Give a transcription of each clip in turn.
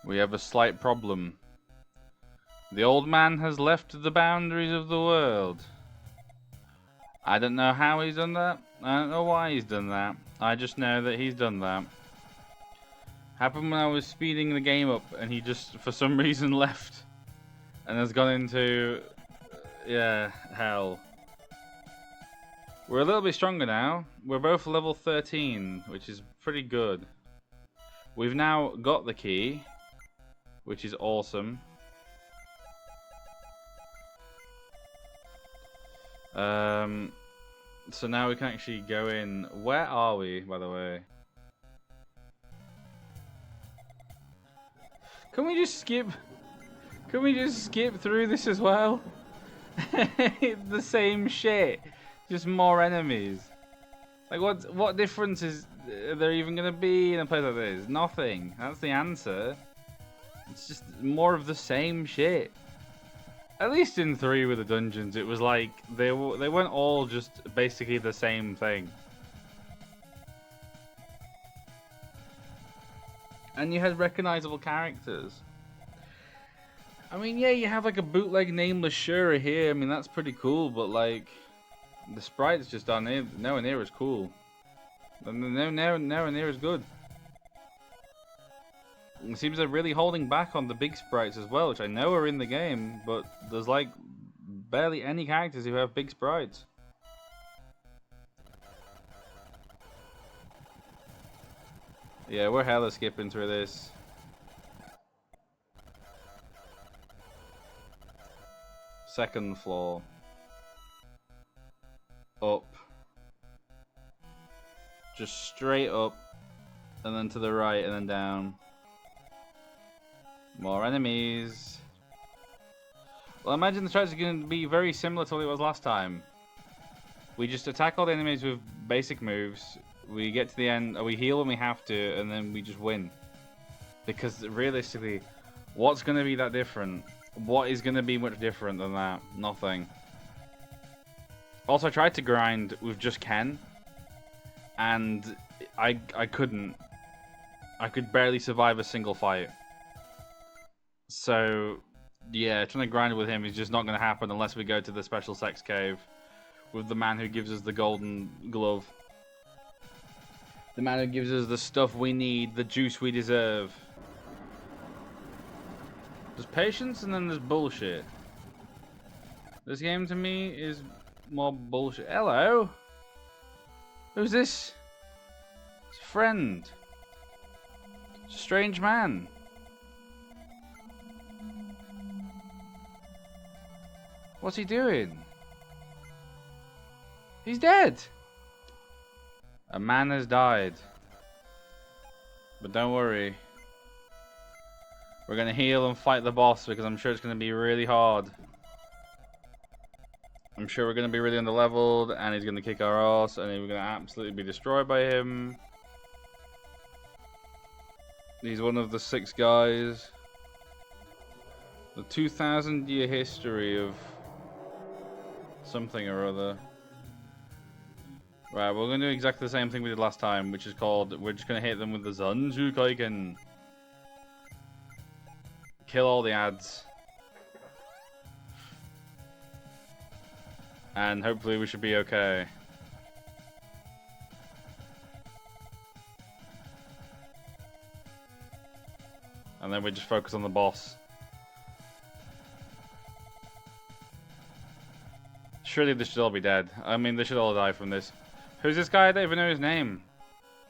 We have a slight problem. The old man has left the boundaries of the world. I don't know how he's done that. I don't know why he's done that. I just know that he's done that. Happened when I was speeding the game up and he just, for some reason, left. And has gone into, yeah, hell. We're a little bit stronger now. We're both level 13, which is pretty good. We've now got the key, which is awesome. So now we can actually go in. Where are we, by the way? Can we just skip? Can we just skip through this as well? The same shit, just more enemies. Like what difference is there even gonna be in a place like this? Nothing. That's the answer. It's just more of the same shit. At least in 3 with the dungeons, it was like they weren't all just basically the same thing. And you had recognizable characters. I mean, yeah, you have like a bootleg nameless Shura here. I mean, that's pretty cool, but like the sprites just aren't nowhere near as cool. Nowhere near as good. It seems they're really holding back on the big sprites as well, which I know are in the game, but there's like barely any characters who have big sprites. Yeah, we're hella skipping through this. Second floor. Up. Just straight up, and then to the right, and then down. More enemies. Well, I imagine the strategy is going to be very similar to what it was last time. We just attack all the enemies with basic moves. We get to the end, we heal when we have to, and then we just win. Because realistically, what's going to be that different? What is going to be much different than that? Nothing. Also, I tried to grind with just Ken, and I couldn't. I could barely survive a single fight. So, yeah, trying to grind with him is just not going to happen unless we go to the special sex cave with the man who gives us the golden glove. The man who gives us the stuff we need, the juice we deserve. There's patience and then there's bullshit. This game to me is more bullshit. Hello? Who's this? It's a friend. It's a strange man. What's he doing? He's dead. A man has died. But don't worry. We're going to heal and fight the boss because I'm sure it's going to be really hard. I'm sure we're going to be really underleveled and he's going to kick our ass and we're going to absolutely be destroyed by him. He's one of the 6 guys. The 2,000-year history of something or other. Right, we're going to do exactly the same thing we did last time, which is called, we're just going to hit them with the Zanju Kaiken. Kill all the ads. And hopefully we should be okay. And then we just focus on the boss. Surely they should all be dead. I mean, they should all die from this. Who's this guy? I don't even know his name.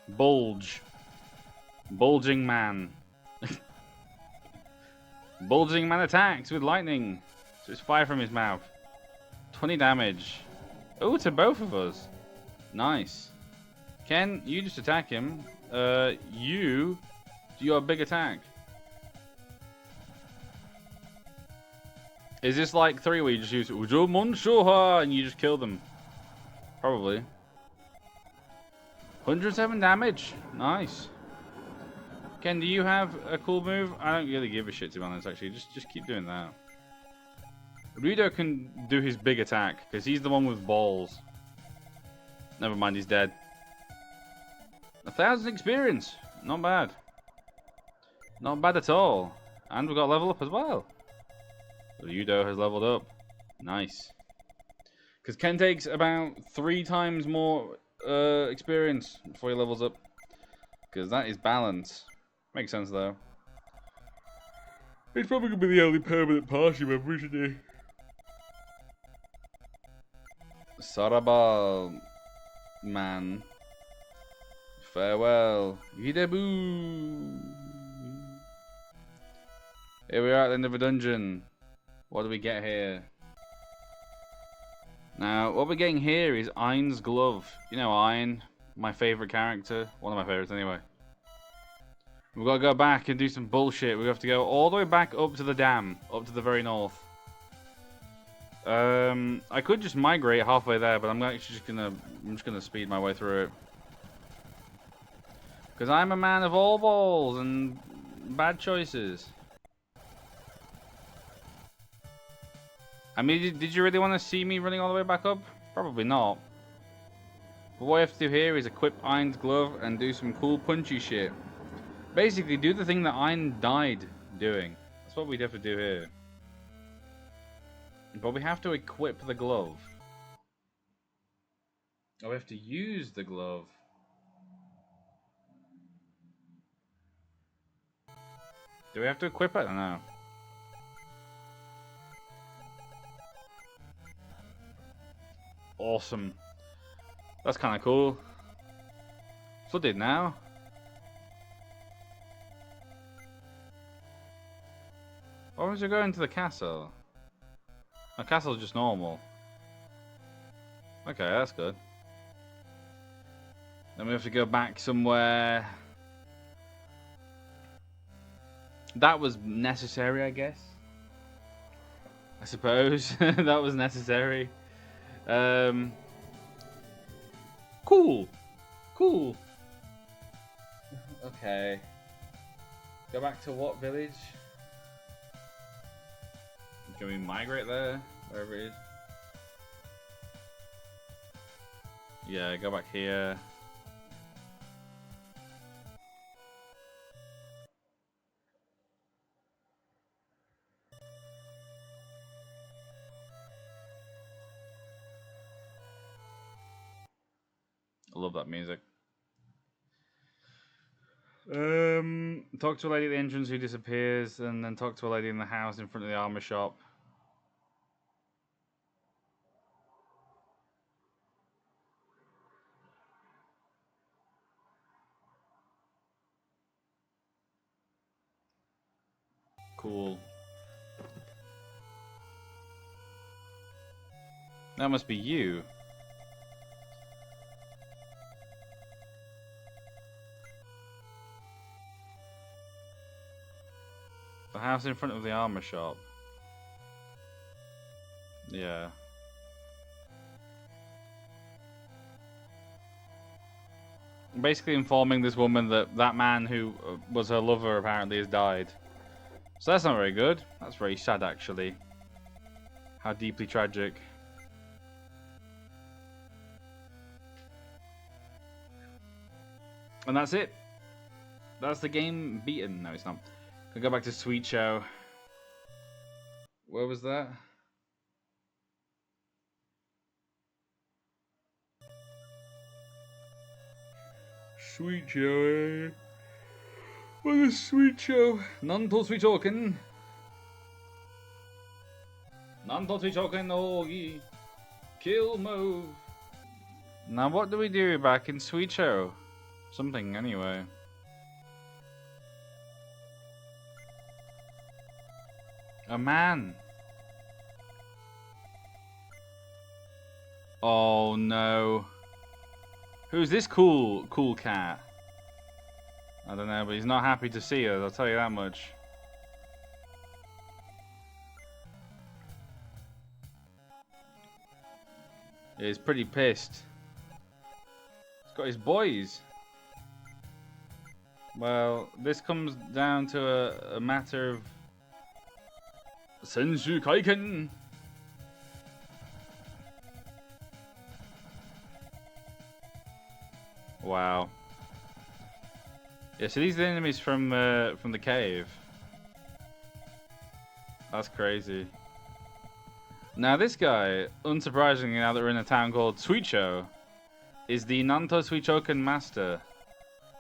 Bulge. Bulging man. Bulging man attacks with lightning. So it's fire from his mouth. 20 damage. Oh, to both of us. Nice. Ken, you just attack him. You do your big attack. Is this like 3 where you just use Ujo Monshoha and you just kill them? Probably. 107 damage. Nice. Ken, do you have a cool move? I don't really give a shit, to be honest, actually. Just keep doing that. Rudo can do his big attack, because he's the one with balls. Never mind, he's dead. 1,000 experience. Not bad. Not bad at all. And we got level up as well. Ryudo has leveled up. Nice. Because Ken takes about 3 times more experience before he levels up. Because that is balance. Makes sense though. He's probably going to be the only permanent party member, isn't he? Sarabal, man. Farewell. Hidebu. Here we are at the end of a dungeon. What do we get here? Now, what we're getting here is Ein's glove. You know Ein, my favourite character. One of my favourites anyway. We've got to go back and do some bullshit. We have to go all the way back up to the dam. Up to the very north. I could just migrate halfway there, but I'm just gonna speed my way through it. Because I'm a man of all balls and bad choices. I mean, did you really want to see me running all the way back up? Probably not. But what I have to do here is equip Ein's glove and do some cool punchy shit. Basically, do the thing that Ein died doing. That's what we'd have to do here. But we have to equip the glove. Oh, we have to use the glove. Do we have to equip it? I don't know. Awesome. That's kind of cool. Flooded now. Or was we going to the castle? The castle's just normal. Okay, that's good. Then we have to go back somewhere. That was necessary, I guess. I suppose. That was necessary. Cool. Cool. Okay. Go back to what village? Can we migrate there? Wherever it is. Yeah, go back here. I love that music. Talk to a lady at the entrance who disappears, and then talk to a lady in the house in front of the armor shop. Cool. That must be you. The house in front of the armor shop. Yeah. Basically informing this woman that that man who was her lover apparently has died. So that's not very good. That's very sad, actually. How deeply tragic. And that's it. That's the game beaten. No, it's not. Can go back to Sweet Show. Where was that? Sweet Show. What is Sweet Show? None to sweet talking. None to sweet talking. Oh, kill move. Now, what do we do back in Sweet Show? Something, anyway. A man. Oh no. Who's this cool cat? I don't know, but he's not happy to see us, I'll tell you that much. He's pretty pissed. He's got his boys. Well, this comes down to a matter of Sensu Kaiken. Wow. Yeah, so these are the enemies from the cave. That's crazy. Now this guy, unsurprisingly, now that we're in a town called Suicho, is the Nanto Suichoken master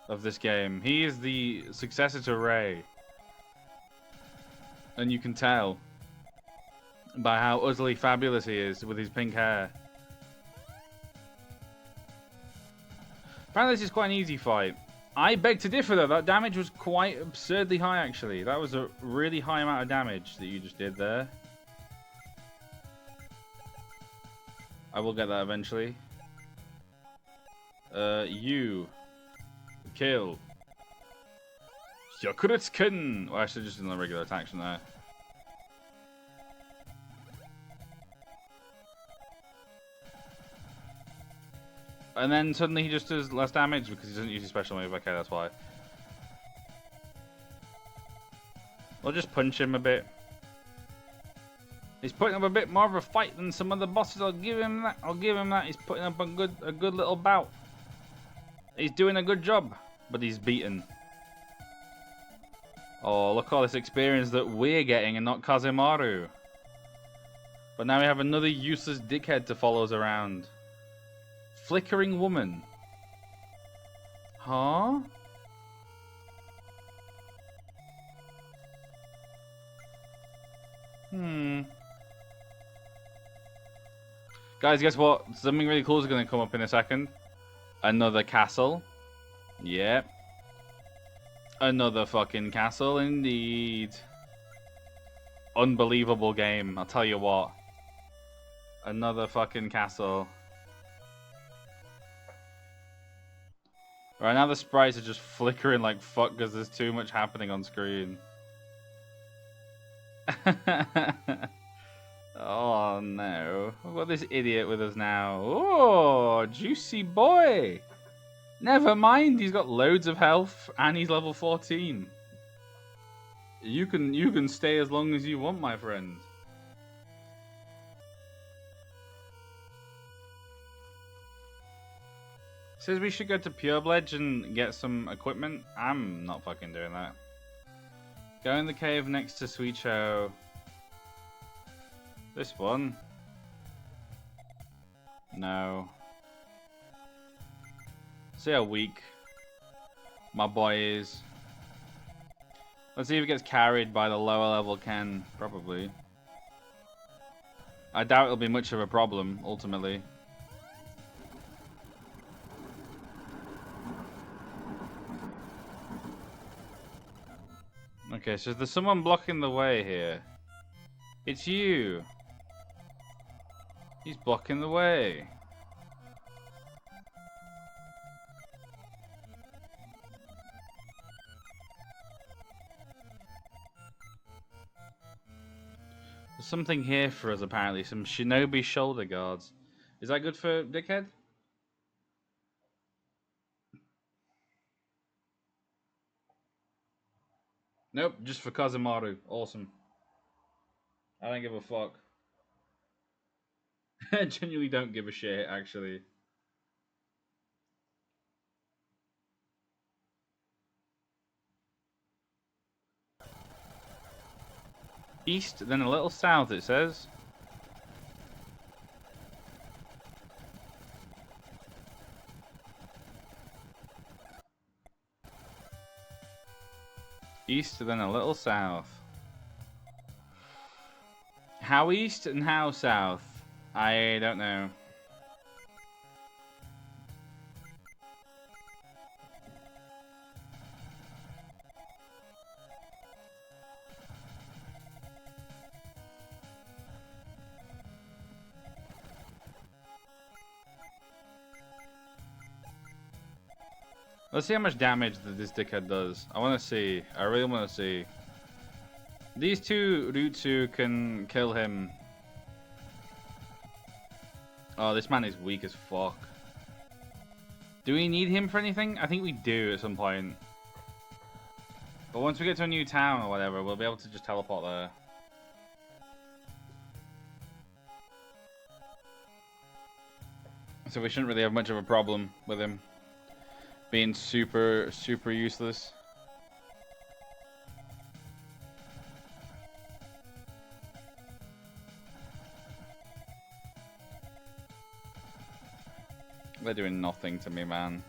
of this game. He is the successor to Rei. And you can tell by how utterly fabulous he is with his pink hair. Apparently this is quite an easy fight. I beg to differ though, that damage was quite absurdly high actually. That was a really high amount of damage that you just did there. I will get that eventually. You. Kill. Yakuritsuken! Well, I should have just done the regular attack, shouldn't I? And then suddenly he just does less damage because he doesn't use his special move. Okay, that's why. I'll just punch him a bit. He's putting up a bit more of a fight than some other bosses. I'll give him that. I'll give him that. He's putting up a good little bout. He's doing a good job, but he's beaten. Oh, look at all this experience that we're getting and not Kazemaru. But now we have another useless dickhead to follow us around. Flickering woman. Huh? Guys, guess what? Something really cool is going to come up in a second. Another castle. Yep. Another fucking castle indeed. Unbelievable game, I'll tell you what. Another fucking castle. Right now the sprites are just flickering like fuck because there's too much happening on screen. Oh no. We've got this idiot with us now. Oh, juicy boy. Never mind, he's got loads of health and he's level 14. You can stay as long as you want, my friend. Says we should go to Purebledge and get some equipment. I'm not fucking doing that. Go in the cave next to Suicho. This one? No. See how weak my boy is. Let's see if he gets carried by the lower level Ken. Probably. I doubt it'll be much of a problem, ultimately. Okay, so there's someone blocking the way here. It's you. He's blocking the way. There's something here for us, apparently. Some shinobi shoulder guards. Is that good for Dickhead? Nope, just for Kazemaru. Awesome. I don't give a fuck. I genuinely don't give a shit, actually. East, then a little south, it says. East, then a little south. How east and how south? I don't know. Let's see how much damage that this dickhead does. I want to see. I really want to see. These two Rutsu can kill him. Oh, this man is weak as fuck. Do we need him for anything? I think we do at some point. But once we get to a new town or whatever, we'll be able to just teleport there. So we shouldn't really have much of a problem with him. Being super useless. They're doing nothing to me, man.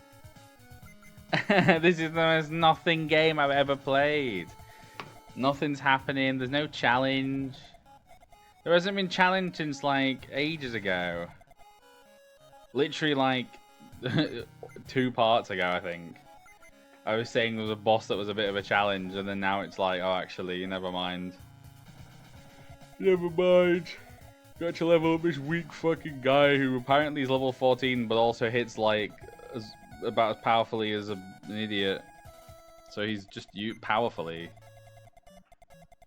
This is the most nothing game I've ever played. Nothing's happening. There's no challenge. There hasn't been challenge since like ages ago. Literally like 2 parts ago, I think. I was saying there was a boss that was a bit of a challenge, and then now it's like, oh, actually, never mind. Never mind. Got to level up this weak fucking guy who apparently is level 14, but also hits like about as powerfully as an idiot. So he's just powerfully.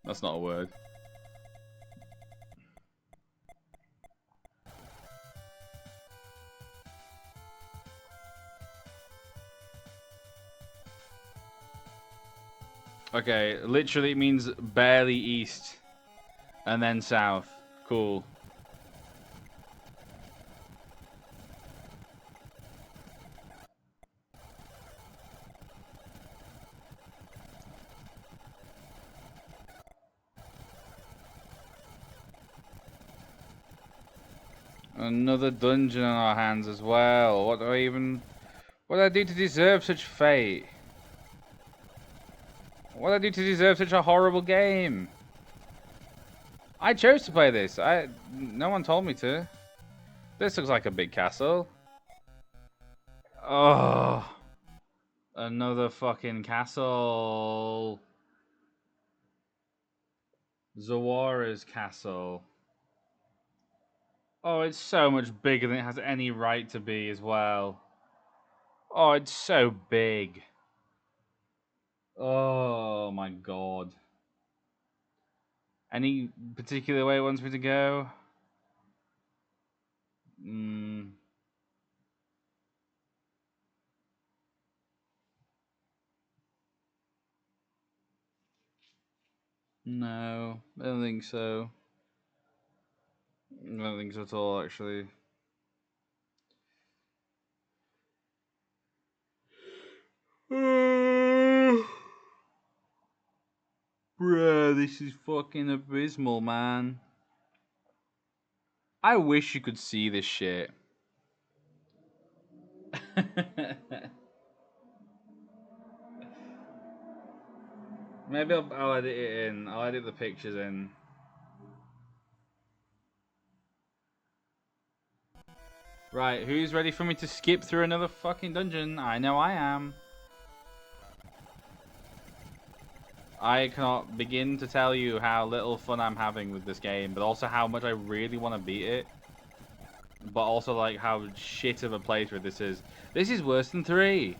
That's not a word. Okay, literally it means barely east. And then south. Cool. Another dungeon on our hands as well. What do I do to deserve such fate? What do I do to deserve such a horrible game? I chose to play this. No one told me to. This looks like a big castle. Oh, another fucking castle. Zawara's castle. Oh, it's so much bigger than it has any right to be as well. Oh, it's so big. Oh my god. Any particular way it wants me to go? No, I don't think so. I don't think so at all, actually. Bruh, this is fucking abysmal, man. I wish you could see this shit. Maybe I'll edit it in. I'll edit the pictures in. Right, who's ready for me to skip through another fucking dungeon? I know I am. I cannot begin to tell you how little fun I'm having with this game, but also how much I really want to beat it. But also like how shit of a playthrough this is. This is worse than 3.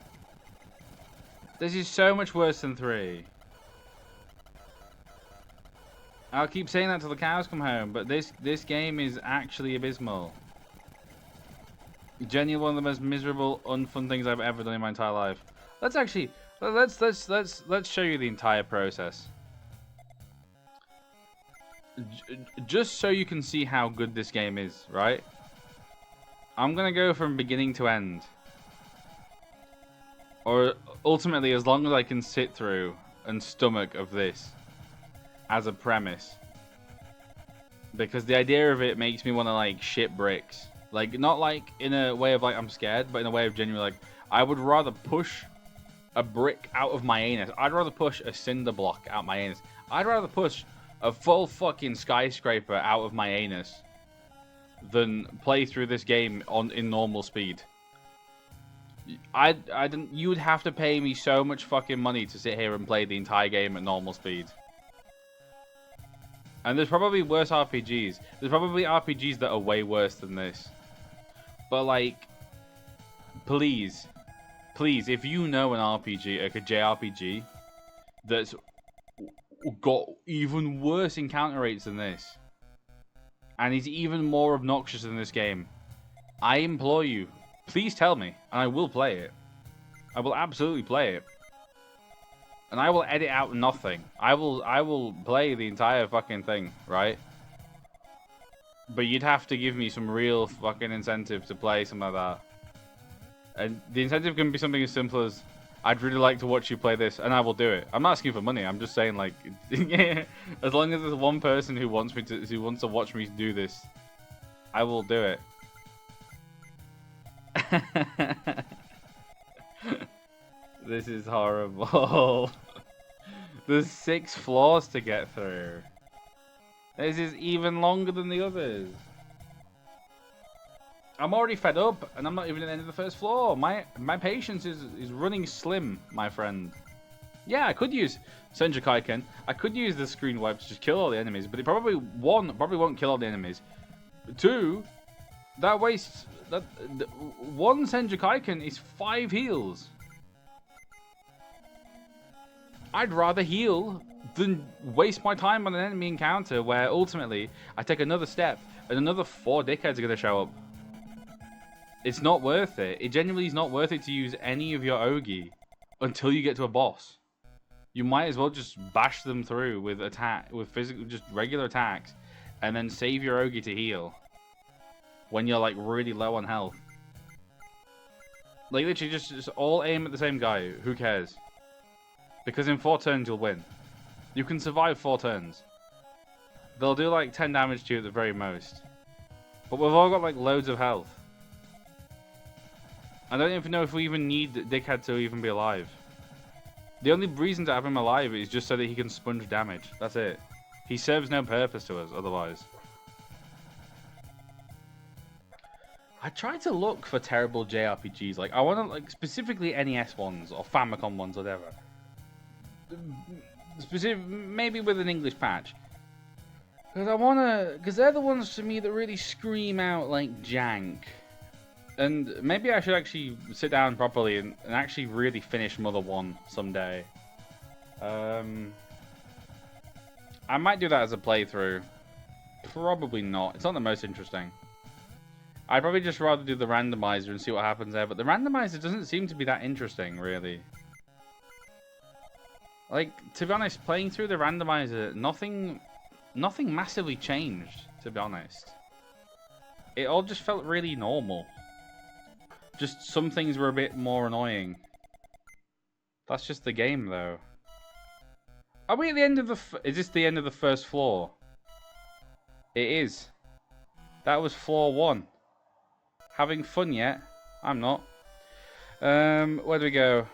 This is so much worse than 3. I'll keep saying that till the cows come home, but this game is actually abysmal. Genuinely one of the most miserable, unfun things I've ever done in my entire life. Let's show you the entire process. Just so you can see how good this game is, right? I'm gonna go from beginning to end. Or ultimately, as long as I can sit through and stomach of this as a premise. Because the idea of it makes me want to like shit bricks. Like, not like in a way of like I'm scared, but in a way of genuinely like I would rather push a brick out of my anus. I'd rather push a cinder block out my anus. I'd rather push a full fucking skyscraper out of my anus than play through this game in normal speed. You would have to pay me so much fucking money to sit here and play the entire game at normal speed. And there's probably worse RPGs. There's probably RPGs that are way worse than this. But like, please, if you know an RPG, like a JRPG, that's got even worse encounter rates than this, and is even more obnoxious than this game, I implore you, please tell me, and I will play it. I will absolutely play it. And I will edit out nothing. I will play the entire fucking thing, right? But you'd have to give me some real fucking incentive to play something like that. And the incentive can be something as simple as, I'd really like to watch you play this, and I will do it. I'm not asking for money. I'm just saying, like, as long as there's one person who wants to watch me do this, I will do it. This is horrible. There's 6 floors to get through. This is even longer than the others. I'm already fed up, and I'm not even at the end of the first floor. My patience is running slim, my friend. Yeah, I could use Senjukaiken. I could use the screen wipe to just kill all the enemies, but it probably won't kill all the enemies. 2, that wastes that 1 Senjukaiken is 5 heals. I'd rather heal than waste my time on an enemy encounter where ultimately I take another step and another 4 dickheads are gonna show up. It's not worth it. It genuinely is not worth it to use any of your Ogi until you get to a boss. You might as well just bash them through with just regular attacks, and then save your Ogi to heal when you're like really low on health. Like literally just all aim at the same guy. Who cares? Because in 4 turns you'll win. You can survive 4 turns. They'll do like 10 damage to you at the very most. But we've all got like loads of health. I don't even know if we even need Dickhead to even be alive. The only reason to have him alive is just so that he can sponge damage. That's it. He serves no purpose to us otherwise. I tried to look for terrible JRPGs. Like I want to like specifically NES ones or Famicom ones, whatever. Maybe with an English patch. Because they're the ones to me that really scream out like jank. And maybe I should actually sit down properly and actually really finish Mother 1 someday. I might do that as a playthrough. Probably not. It's not the most interesting. I'd probably just rather do the randomizer and see what happens there. But the randomizer doesn't seem to be that interesting, really. Like, to be honest, playing through the randomizer, nothing massively changed, to be honest. It all just felt really normal. Just some things were a bit more annoying. That's just the game, though. Are we at the end of the... Is this the end of the first floor? It is. That was floor 1. Having fun yet? I'm not. Where do we go?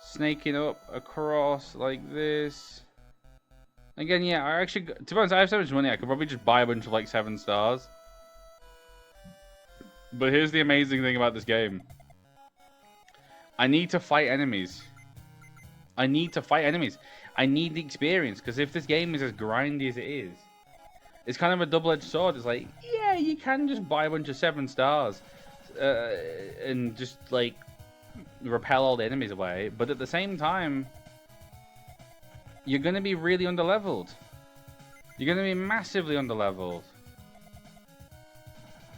Snaking up across like this. Again, yeah, I actually... To be honest, I have so much money, I could probably just buy a bunch of like 7 stars. But here's the amazing thing about this game. I need to fight enemies. I need the experience, because if this game is as grindy as it is, it's kind of a double-edged sword. It's like, yeah, you can just buy a bunch of 7 stars and just, like, repel all the enemies away. But at the same time, you're going to be really underleveled. You're going to be massively underleveled.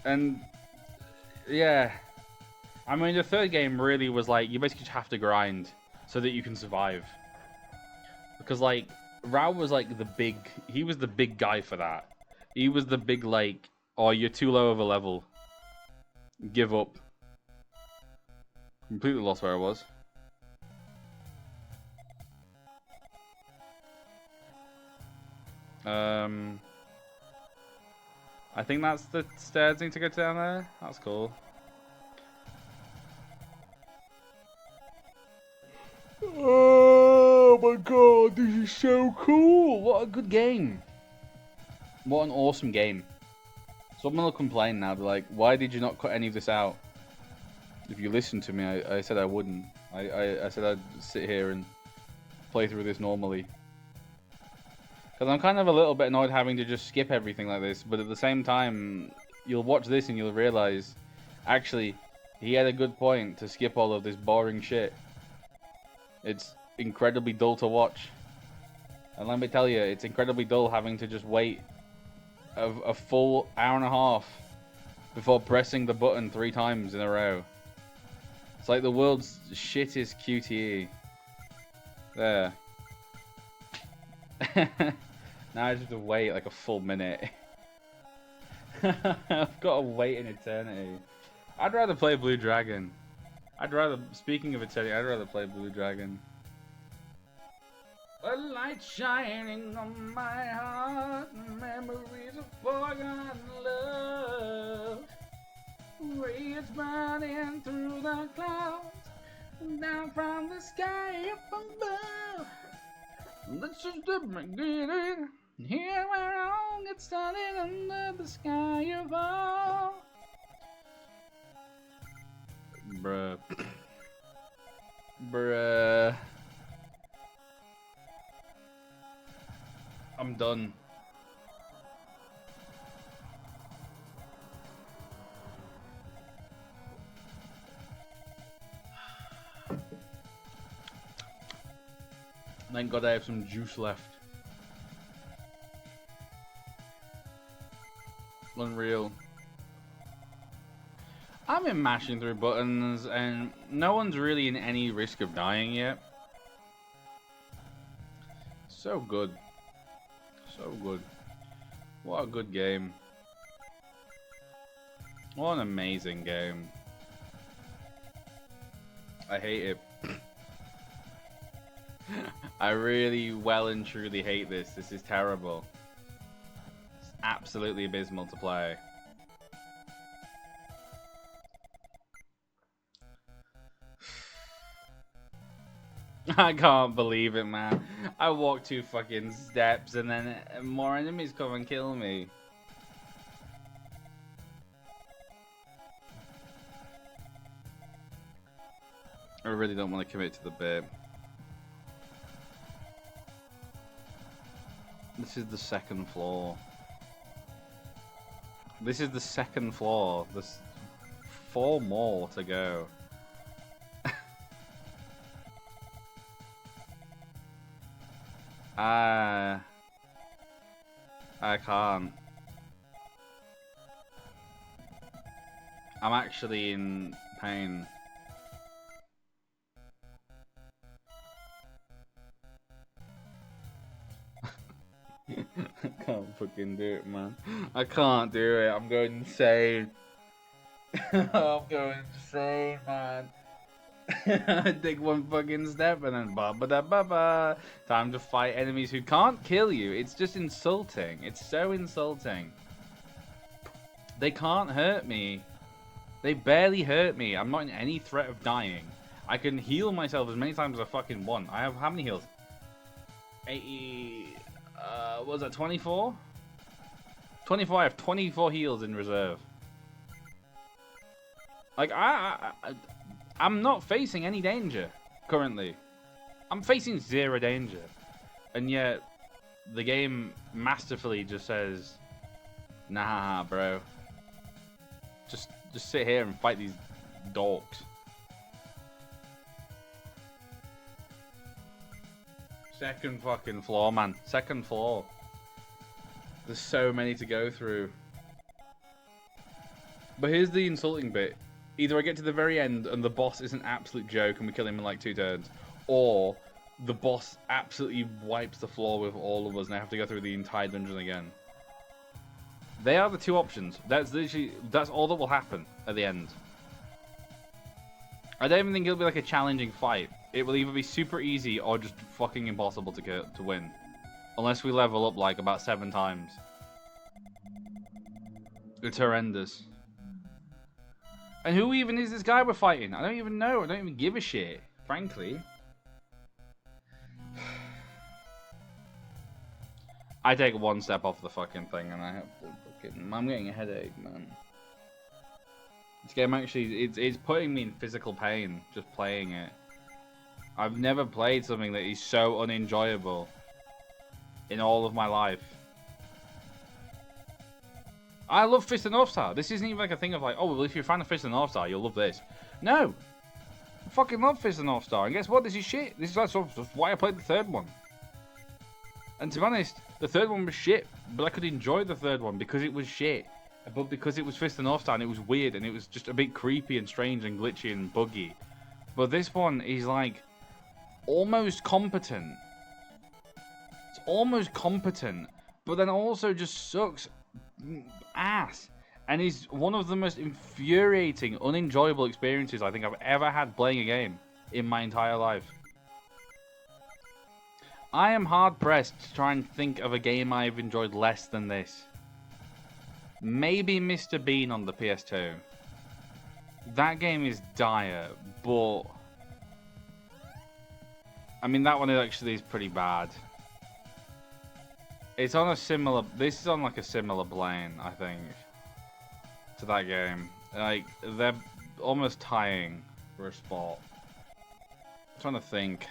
And... yeah, I mean the 3rd game really was like you basically just have to grind so that you can survive. Because like Rao was like he was the big guy for that. He was the big like, oh you're too low of a level. Give up. Completely lost where I was. I think that's the stairs need to go down there. That's cool. Oh my god, this is so cool! What a good game! What an awesome game. Someone will complain now, be like, why did you not cut any of this out? If you listened to me, I said I wouldn't. I said I'd sit here and play through this normally. Because I'm kind of a little bit annoyed having to just skip everything like this, but at the same time, you'll watch this and you'll realize, actually, he had a good point to skip all of this boring shit. It's incredibly dull to watch. And let me tell you, it's incredibly dull having to just wait a full hour and a half before pressing the button 3 times in a row. It's like the world's shittest QTE. There. Now I just have to wait like a full minute. I've got to wait an eternity. I'd rather play Blue Dragon. Speaking of Italian, I'd rather play Blue Dragon. A light shining on my heart, memories of forgotten love. Rays burning through the clouds, down from the sky up above. Let's just begin. Here where all gets started under the sky above. Bruh. Bruh. I'm done. Thank God I have some juice left. Unreal. I've been mashing through buttons and no one's really in any risk of dying yet. So good. So good. What a good game. What an amazing game. I hate it. I really well and truly hate this. This is terrible. It's absolutely abysmal to play. I can't believe it, man. I walked 2 fucking steps and then more enemies come and kill me. I really don't want to commit to the bit. This is the 2nd floor. This is the 2nd floor. There's 4 more to go. I can't. I'm actually in pain. I can't fucking do it, man. I can't do it. I'm going insane. I'm going insane, man. I take 1 fucking step and then ba ba da ba ba. Time to fight enemies who can't kill you. It's just insulting. It's so insulting. They can't hurt me. They barely hurt me. I'm not in any threat of dying. I can heal myself as many times as I fucking want. I have how many heals? 80. What was that? 24? 24. I have 24 heals in reserve. Like I'm not facing any danger currently. I'm facing 0 danger, and yet the game masterfully just says, "Nah, bro. Just sit here and fight these dorks." Second fucking floor, man. 2nd floor. There's so many to go through. But here's the insulting bit. Either I get to the very end and the boss is an absolute joke and we kill him in like 2 turns, or the boss absolutely wipes the floor with all of us and I have to go through the entire dungeon again. They are the 2 options. That's all that will happen at the end. I don't even think it'll be like a challenging fight. It will either be super easy or just fucking impossible to win. Unless we level up like about 7 times. It's horrendous. And who even is this guy we're fighting? I don't even know. I don't even give a shit, frankly. I take 1 step off the fucking thing and I have to fucking... I'm getting a headache, man. This game actually, it's putting me in physical pain just playing it. I've never played something that is so unenjoyable in all of my life. I love Fist of North Star. This isn't even like a thing of like, oh, well, if you're a fan of Fist of North Star, you'll love this. No! I fucking love Fist of North Star. And guess what? This is shit. This is why I played the 3rd one. And to be honest, the 3rd one was shit. But I could enjoy the 3rd one because it was shit. But because it was Fist of North Star and it was weird and it was just a bit creepy and strange and glitchy and buggy. But this one is like almost competent. It's almost competent. But then also just sucks ass And it's one of the most infuriating, unenjoyable experiences I think I've ever had playing a game in my entire life. I am hard-pressed to try and think of a game I've enjoyed less than this. Maybe Mr. Bean on the PS2. That game is dire, but... I mean, that one actually is pretty bad. It's on a similar... This is on like a similar plane, I think, to that game. Like, they're almost tying for a spot. I'm trying to think.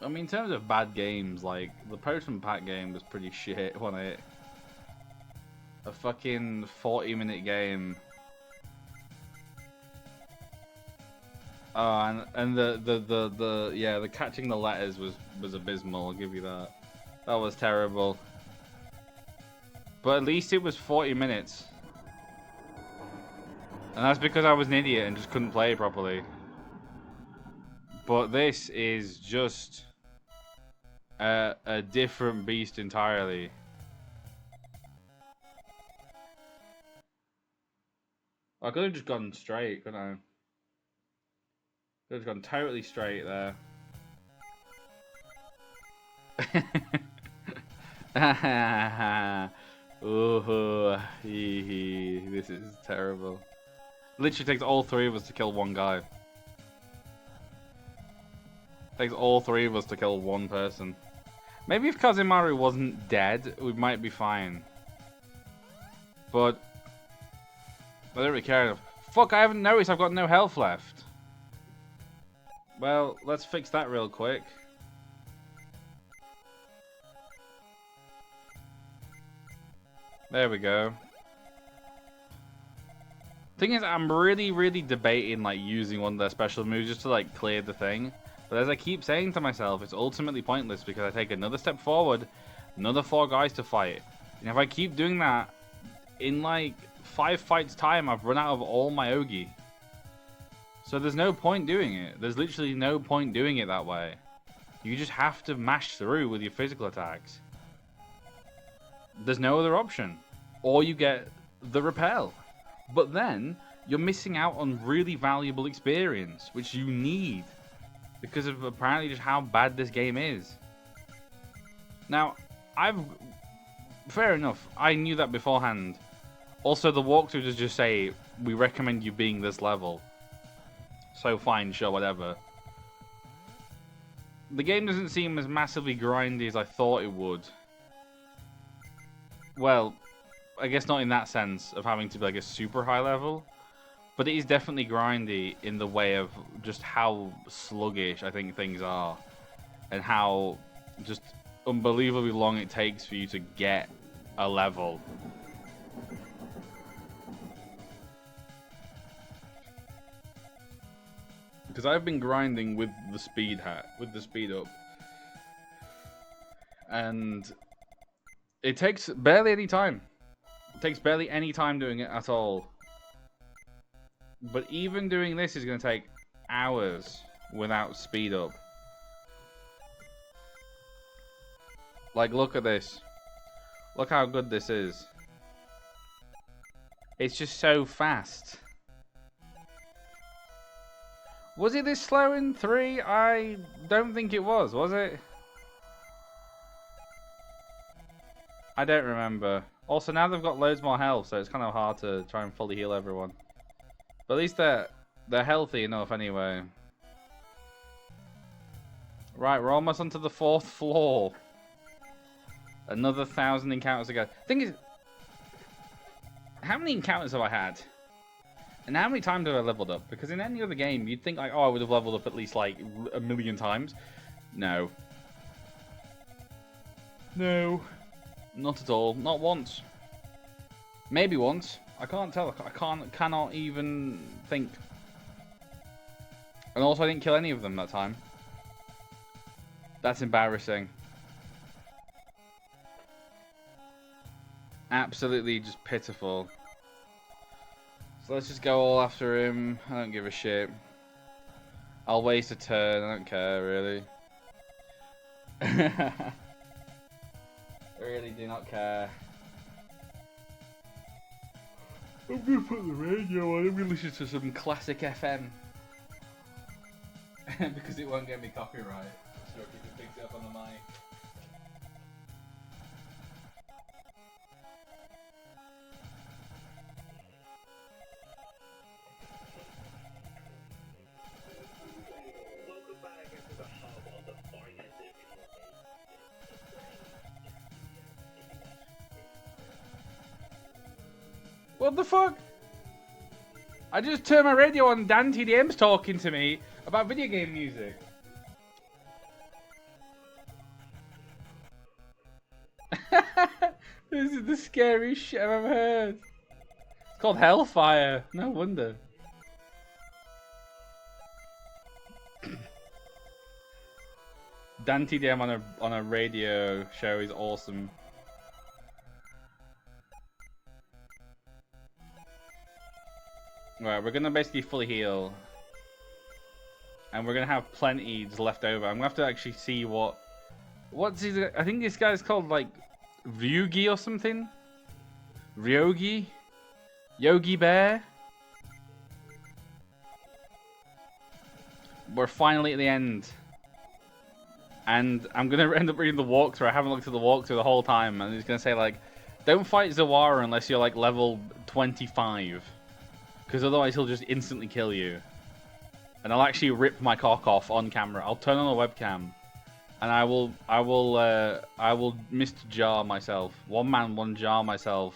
I mean, in terms of bad games, like, the Postman Pack game was pretty shit, wasn't it? A fucking 40-minute game. Oh, and the catching the letters was abysmal, I'll give you that. That was terrible. But at least it was 40 minutes. And that's because I was an idiot and just couldn't play it properly. But this is just a different beast entirely. I could have just gone straight, couldn't I? Could have gone totally straight there. Ooh, this is terrible. Literally takes all three of us to kill one guy. Takes all three of us to kill one person. Maybe if Kazumaru wasn't dead, we might be fine. But I don't really care enough. Fuck, I haven't noticed I've got no health left. Well, let's fix that real quick. There we go. Thing is, I'm really debating like using one of their special moves just to like clear the thing. But as I keep saying to myself, it's ultimately pointless because I take another step forward, another 4 guys to fight. And if I keep doing that, in like 5 fights time, I've run out of all my Ogi. So there's no point doing it. There's literally no point doing it that way. You just have to mash through with your physical attacks. There's no other option. Or you get the repel. But then, you're missing out on really valuable experience, which you need. Because of apparently just how bad this game is. Now, fair enough, I knew that beforehand. Also, the walkthrough does just say, we recommend you being this level. So fine, sure, whatever. The game doesn't seem as massively grindy as I thought it would. Well, I guess not in that sense of having to be like a super high level. But it is definitely grindy in the way of just how sluggish I think things are. And how just unbelievably long it takes for you to get a level. Because I've been grinding with the speed hat, with the speed up. And it takes barely any time. It takes barely any time doing it at all. But even doing this is going to take hours without speed up. Like, look at this. Look how good this is. It's just so fast. Was it this slow in 3? I don't think it was it? I don't remember. Also, now they've got loads more health, so it's kind of hard to try and fully heal everyone. But at least they're healthy enough anyway. Right, we're almost onto the 4th floor. Another 1,000 encounters to go. Thing is, how many encounters have I had? And how many times have I leveled up? Because in any other game, you'd think like, oh, I would have leveled up at least like 1,000,000 times. No. No. Not at all. Not once. Maybe once. I can't tell. I cannot even think. And also, I didn't kill any of them that time. That's embarrassing. Absolutely just pitiful. So let's just go all after him. I don't give a shit. I'll waste a turn. I don't care, really. I really do not care. I'm gonna put the radio on. I'm gonna listen to some classic FM. Because it won't get me copyright. So if it picks it up on the mic. What the fuck? I just turned my radio on, Dan TDM's talking to me about video game music. This is the scariest shit I've ever heard. It's called Hellfire. No wonder. Dan TDM on a radio show is awesome. Right, we're gonna basically fully heal. And we're gonna have plenty left over. I'm gonna have to actually see what's his, I think this guy's called like Ryugi or something? Ryogi? Yogi Bear? We're finally at the end. And I'm gonna end up reading the walkthrough. I haven't looked at the walkthrough the whole time, and it's gonna say like, don't fight Zawara unless you're like level 25. Because otherwise he'll just instantly kill you. And I'll actually rip my cock off on camera. I'll turn on the webcam. And I will Mr. Jar myself. One man, one jar myself.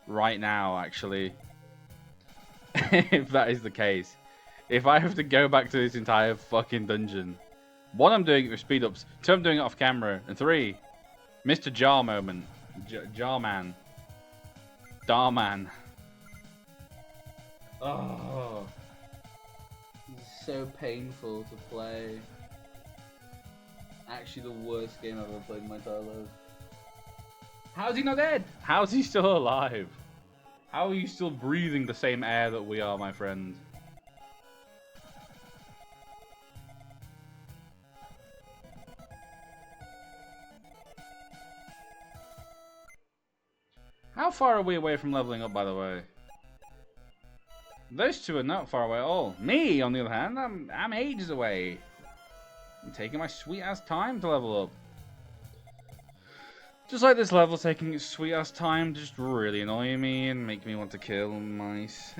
Right now, actually. If that is the case. If I have to go back to this entire fucking dungeon. 1, I'm doing it with speed ups. 2, I'm doing it off camera. And 3, Mr. Jar moment. Jar man. Dar man. Oh, this is so painful to play. Actually, the worst game I've ever played in my entire life. How's he not dead? How's he still alive? How are you still breathing the same air that we are, my friend? How far are we away from leveling up, by the way? Those two are not far away at all. Me, on the other hand, I'm ages away. I'm taking my sweet-ass time to level up. Just like this level taking its sweet-ass time to just really annoy me and make me want to kill myself.